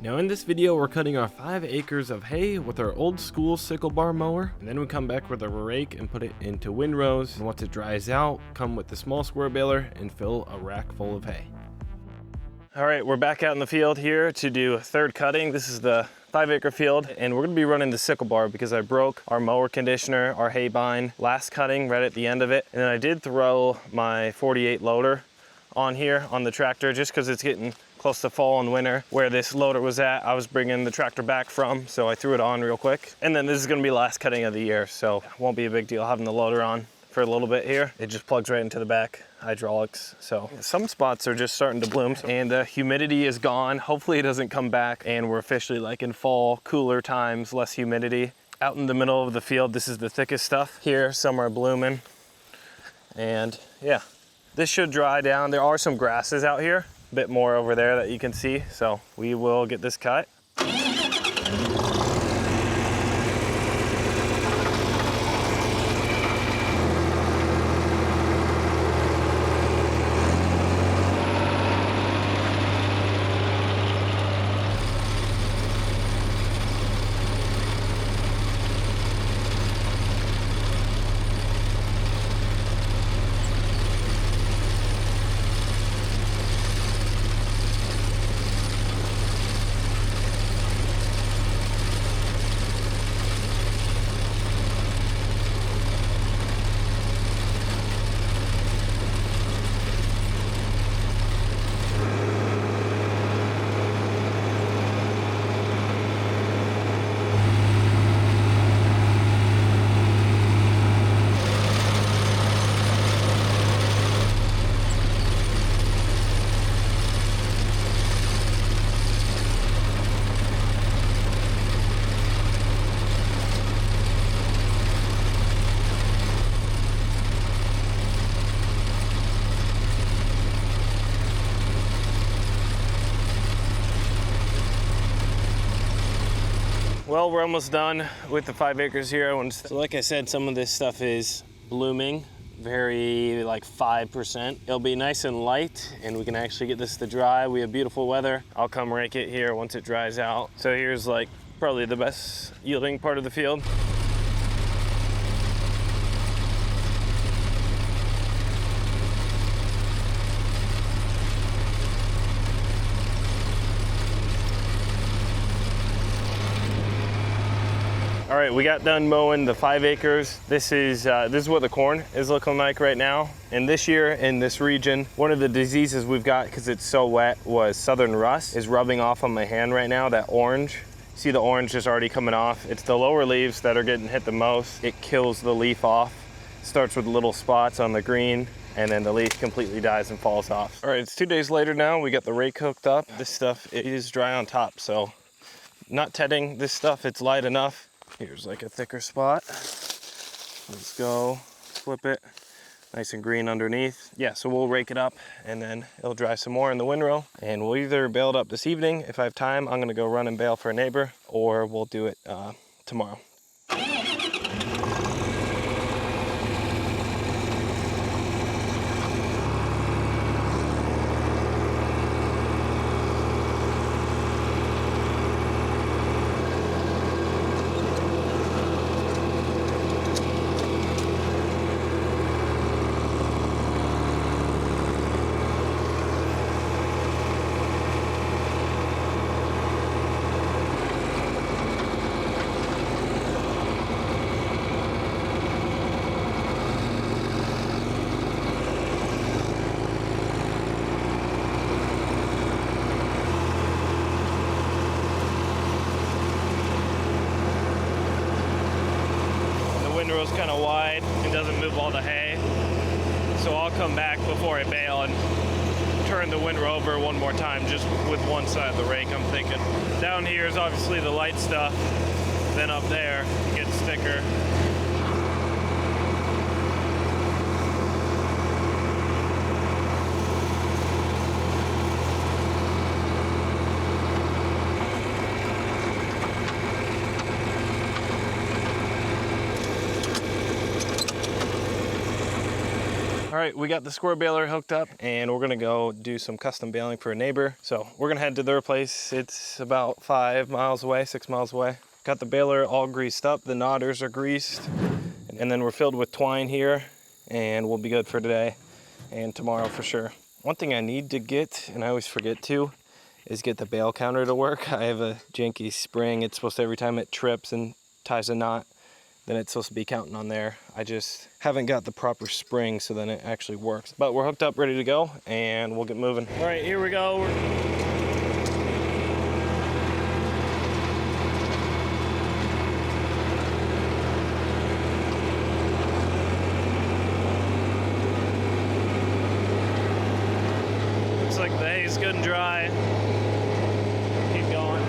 Now in this video we're cutting our 5 acres of hay with our old school sickle bar mower, and then we come back with a rake and put it into windrows, and once it dries out, come with the small square baler and fill a rack full of hay. All right, we're back out in the field here to do a third cutting. This is the 5-acre field, and we're gonna be running the sickle bar because I broke our mower conditioner, our hay bind, last cutting right at the end of it. And then I did throw my 48 loader on here on the tractor just because it's getting close to fall and winter. Where this loader was at, I was bringing the tractor back from, so I threw it on real quick. And then this is gonna be last cutting of the year, so it won't be a big deal having the loader on for a little bit here. It just plugs right into the back hydraulics. So some spots are just starting to bloom and the humidity is gone. Hopefully it doesn't come back and we're officially like in fall, cooler times, less humidity. Out in the middle of the field, this is the thickest stuff. Here, some are blooming. And yeah, this should dry down. There are some grasses out here, a bit more over there that you can see. So we will get this cut. Well, we're almost done with the 5 acres here. So like I said, some of this stuff is blooming, very like 5%. It'll be nice and light and we can actually get this to dry. We have beautiful weather. I'll come rake it here once it dries out. So here's like probably the best yielding part of the field. All right, we got done mowing the 5 acres. This is what the corn is looking like right now. And this year in this region, one of the diseases we've got, because it's so wet, was southern rust is rubbing off on my hand right now, that orange. See the orange just already coming off. It's the lower leaves that are getting hit the most. It kills the leaf off. It starts with little spots on the green, and then the leaf completely dies and falls off. All right, it's 2 days later now. We got the rake hooked up. This stuff, it is dry on top, so not tedding this stuff, it's light enough. Here's like a thicker spot. Let's go, flip it. Nice and green underneath. Yeah, so we'll rake it up and then it'll dry some more in the windrow. And we'll either bale it up this evening. If I have time, I'm gonna go run and bale for a neighbor, or we'll do it tomorrow. Windrow's kind of wide and doesn't move all the hay, so I'll come back before I bale and turn the windrow over one more time, just with one side of the rake. I'm thinking down here is obviously the light stuff, then up there it gets thicker. All right, we got the square baler hooked up and we're gonna go do some custom baling for a neighbor. So we're gonna head to their place. It's about 5 miles away, 6 miles away. Got the baler all greased up. The knotters are greased. And then we're filled with twine here and we'll be good for today and tomorrow for sure. One thing I need to get, and I always forget to, is get the bale counter to work. I have a janky spring. It's supposed to, every time it trips and ties a knot, then it's supposed to be counting on there. I just haven't got the proper spring so then it actually works. But we're hooked up, ready to go, and we'll get moving. All right, here we go. Looks like the hay's good and dry. Keep going.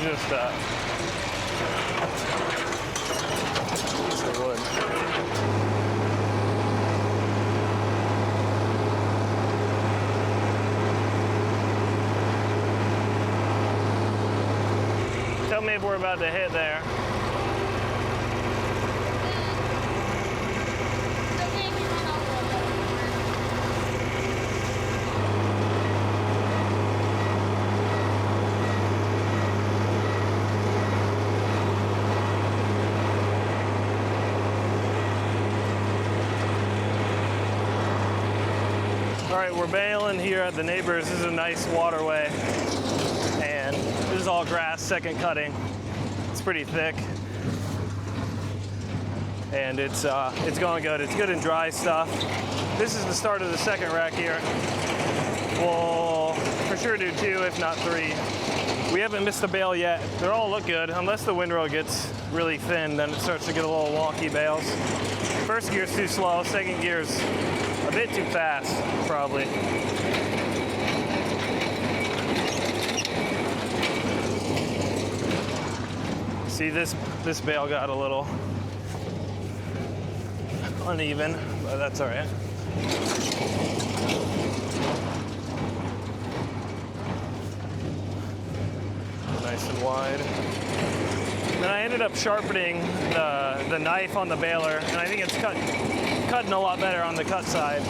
Just piece of wood. Tell me if we're about to hit there. All right, we're baling here at the neighbors. This is a nice waterway, and this is all grass, second cutting. It's pretty thick, and it's going good. It's good and dry stuff. This is the start of the second rack here. We'll for sure do 2, if not 3. We haven't missed a bale yet. They all look good, unless the windrow gets really thin, then it starts to get a little wonky bales. First gear's too slow, second gear's a bit too fast, probably. See, this bale got a little uneven, but that's all right. Nice and wide. Then I ended up sharpening the knife on the baler, and I think it's cutting a lot better on the cut side.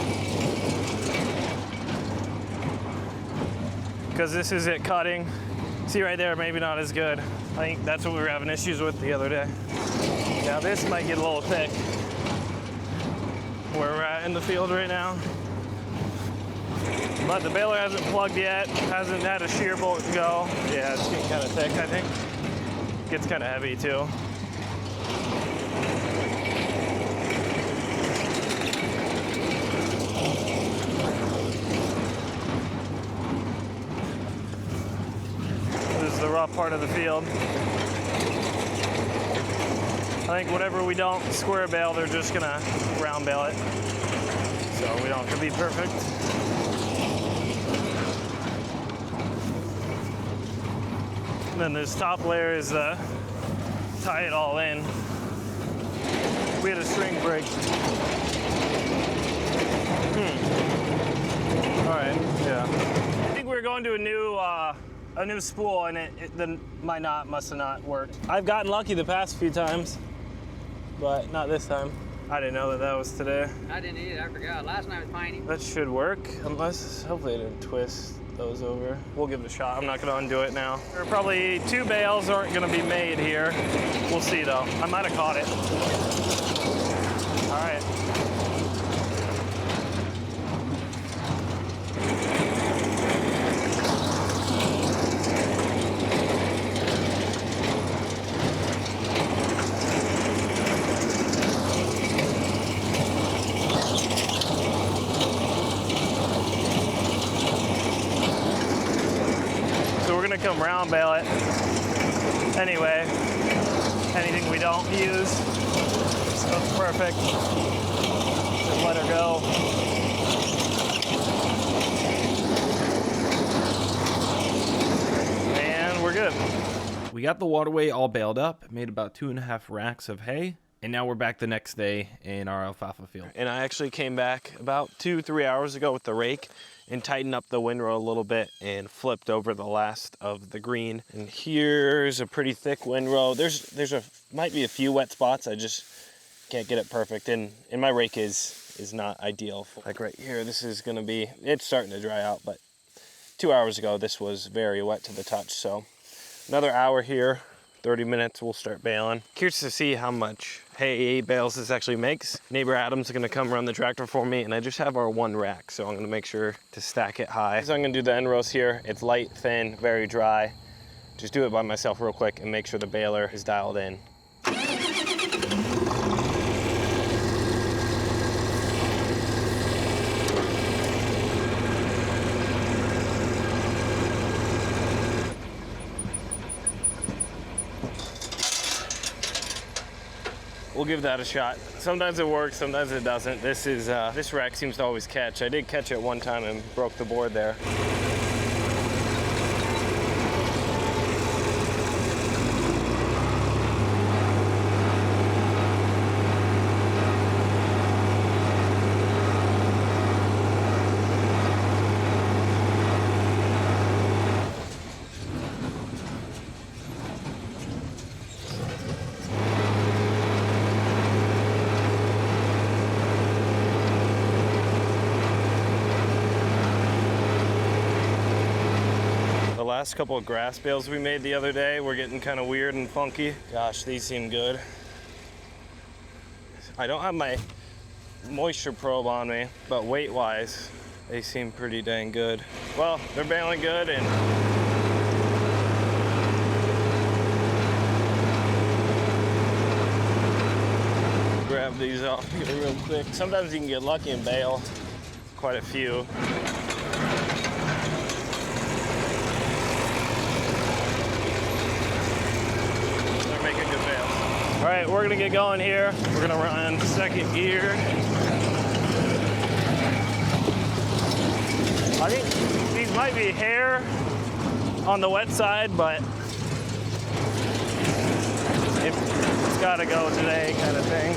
Because this is it cutting. See right there, maybe not as good. I think that's what we were having issues with the other day. Now this might get a little thick where we're at in the field right now. But the baler hasn't plugged yet, hasn't had a shear bolt go. Yeah, it's getting kind of thick, I think. Gets kind of heavy too. This is the rough part of the field. I think whatever we don't square bale, they're just gonna round bale it. So we don't have to be perfect. And then this top layer is tie it all in. We had a string break. All right, yeah. I think we were going to a new spool, and my knot must have not worked. I've gotten lucky the past few times, but not this time. I didn't know that was today. I didn't either, I forgot. Last night was piney. That should work, unless, hopefully it didn't twist those over. We'll give it a shot. I'm not gonna undo it now. There are probably 2 bales aren't gonna be made here. We'll see though. I might have caught it. All right. Come round bale it anyway. Anything we don't use, so it's perfect. Just let her go. And we're good. We got the waterway all baled up, made about 2.5 racks of hay, And now we're back the next day in our alfalfa field. And I actually came back about 2-3 hours ago with the rake and tightened up the windrow a little bit and flipped over the last of the green. And here's a pretty thick windrow. Might be a few wet spots. I just can't get it perfect. And my rake is not ideal. Like right here, this is gonna be, it's starting to dry out, but 2 hours ago, this was very wet to the touch. So another hour here, 30 minutes, we'll start baling. Curious to see how much hay bales this actually makes. Neighbor Adam's gonna come run the tractor for me, and I just have our one rack, so I'm gonna make sure to stack it high. So I'm gonna do the end rows here. It's light, thin, very dry. Just do it by myself real quick and make sure the baler is dialed in. We'll give that a shot. Sometimes it works, sometimes it doesn't. This rack seems to always catch. I did catch it one time and broke the board there. The last couple of grass bales we made the other day were getting kind of weird and funky. Gosh, these seem good. I don't have my moisture probe on me, but weight-wise, they seem pretty dang good. Well, they're baling good, and grab these off here real quick. Sometimes you can get lucky and bale quite a few. All right, we're gonna get going here. We're gonna run second gear. I think these might be hair on the wet side, but it's gotta go today kind of thing.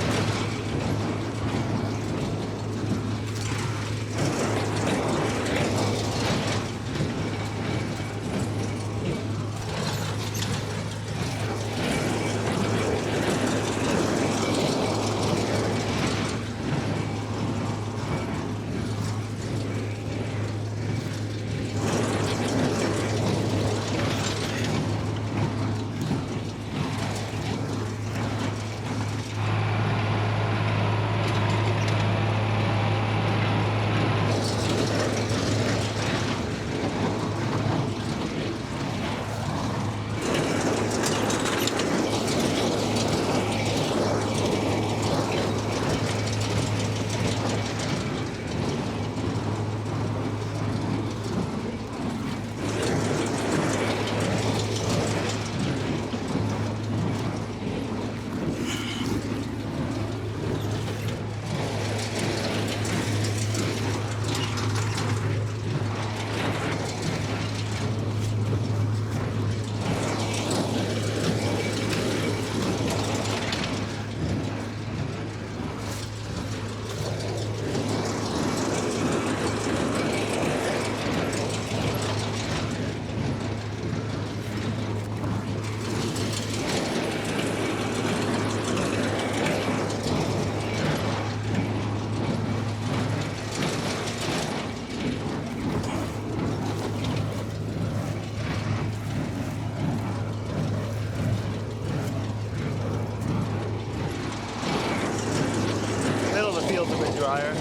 Drier. I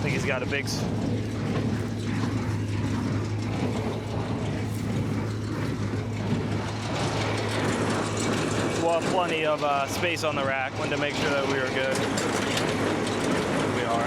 think he's got a big well, plenty of space on the rack. Wanted to make sure that we were good. We are.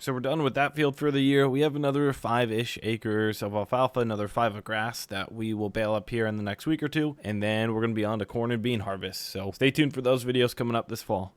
So we're done with that field for the year. We have another 5-ish acres of alfalfa, another 5 of grass that we will bale up here in the next week or two. And then we're going to be on to corn and bean harvest. So stay tuned for those videos coming up this fall.